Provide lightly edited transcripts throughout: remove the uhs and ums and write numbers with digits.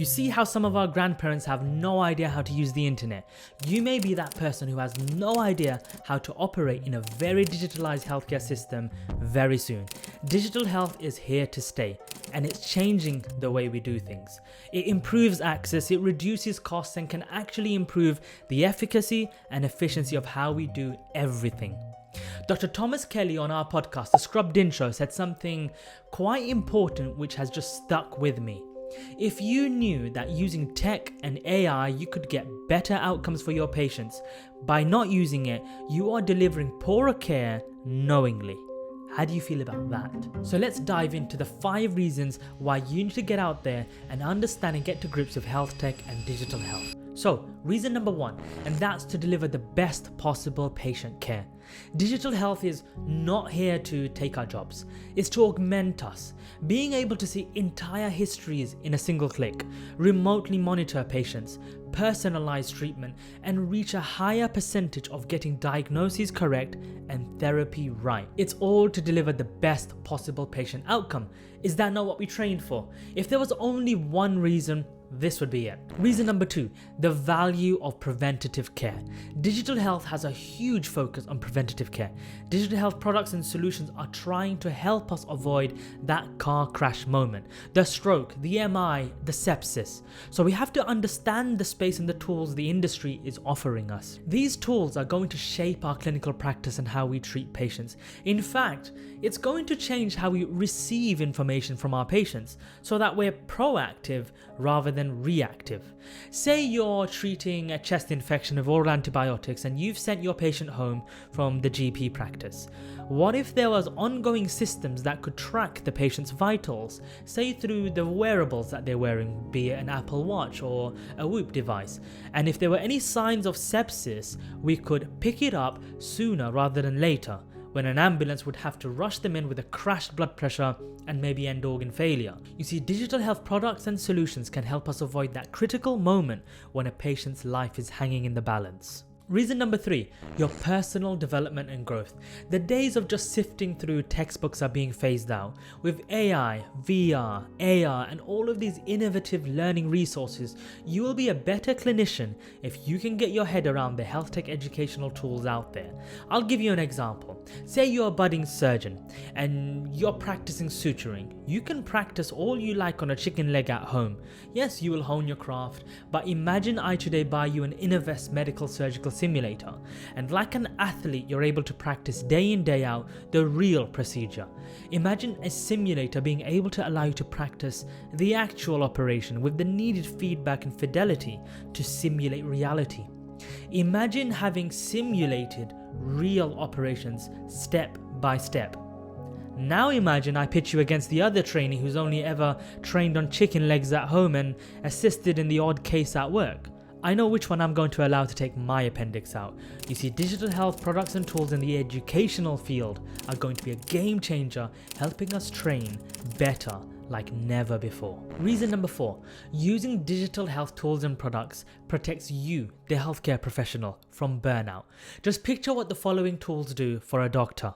You see how some of our grandparents have no idea how to use the internet. You may be that person who has no idea how to operate in a very digitalized healthcare system very soon. Digital health is here to stay, and it's changing the way we do things. It improves access, it reduces costs, and can actually improve the efficacy and efficiency of how we do everything. Dr. Thomas Kelly on our podcast, The Scrubbed Intro, said something quite important which has just stuck with me. If you knew that using tech and AI you could get better outcomes for your patients, by not using it, you are delivering poorer care knowingly. How do you feel about that? So let's dive into the 5 reasons why you need to get out there and understand and get to grips with health tech and digital health. So, reason number 1, and that's to deliver the best possible patient care. Digital health is not here to take our jobs, it's to augment us. Being able to see entire histories in a single click, remotely monitor patients, personalize treatment, and reach a higher percentage of getting diagnoses correct and therapy right. It's all to deliver the best possible patient outcome. Is that not what we trained for? If there was only one reason, this would be it. Reason number 2, the value of preventative care. Digital health has a huge focus on preventative care. Digital health products and solutions are trying to help us avoid that car crash moment, the stroke, the MI, the sepsis. So we have to understand the space and the tools the industry is offering us. These tools are going to shape our clinical practice and how we treat patients. In fact, it's going to change how we receive information from our patients so that we're proactive rather than reactive. Say you're treating a chest infection with oral antibiotics and you've sent your patient home from the GP practice. What if there was ongoing systems that could track the patient's vitals, say through the wearables that they're wearing, be it an Apple Watch or a Whoop device, and if there were any signs of sepsis, we could pick it up sooner rather than later, when an ambulance would have to rush them in with a crashed blood pressure and maybe end organ failure. You see, digital health products and solutions can help us avoid that critical moment when a patient's life is hanging in the balance. Reason number 3, your personal development and growth. The days of just sifting through textbooks are being phased out. With AI, VR, AR, and all of these innovative learning resources, you will be a better clinician if you can get your head around the health tech educational tools out there. I'll give you an example. Say you're a budding surgeon and you're practicing suturing. You can practice all you like on a chicken leg at home. Yes, you will hone your craft, but imagine I today buy you an Innovest medical surgical simulator, and like an athlete you're able to practice day in day out the real procedure. Imagine a simulator being able to allow you to practice the actual operation with the needed feedback and fidelity to simulate reality. Imagine having simulated real operations step by step. Now imagine I pitch you against the other trainee who's only ever trained on chicken legs at home and assisted in the odd case at work. I know which one I'm going to allow to take my appendix out. You see, digital health products and tools in the educational field are going to be a game changer, helping us train better like never before. Reason number 4, using digital health tools and products protects you, the healthcare professional, from burnout. Just picture what the following tools do for a doctor.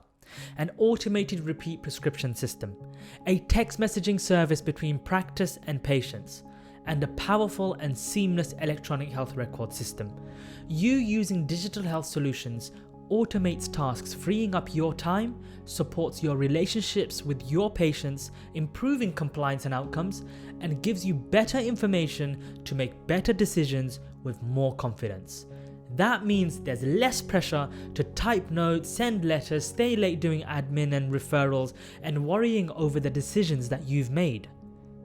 An automated repeat prescription system, a text messaging service between practice and patients, and a powerful and seamless electronic health record system. You using digital health solutions automates tasks, freeing up your time, supports your relationships with your patients, improving compliance and outcomes, and gives you better information to make better decisions with more confidence. That means there's less pressure to type notes, send letters, stay late doing admin and referrals, and worrying over the decisions that you've made.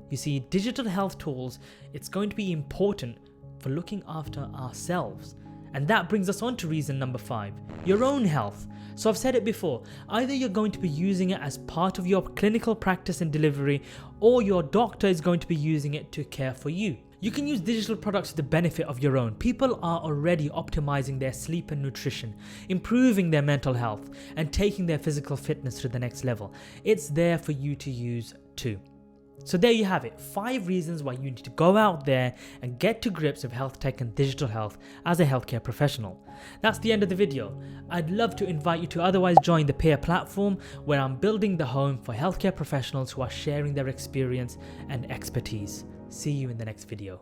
You see, digital health tools, it's going to be important for looking after ourselves. And that brings us on to reason number 5, your own health. So I've said it before, either you're going to be using it as part of your clinical practice and delivery, or your doctor is going to be using it to care for you. You can use digital products to the benefit of your own. People are already optimizing their sleep and nutrition, improving their mental health, and taking their physical fitness to the next level. It's there for you to use too. So there you have it, 5 reasons why you need to go out there and get to grips with health tech and digital health as a healthcare professional. That's the end of the video. I'd love to invite you to otherwise join the Peerr platform, where I'm building the home for healthcare professionals who are sharing their experience and expertise. See you in the next video.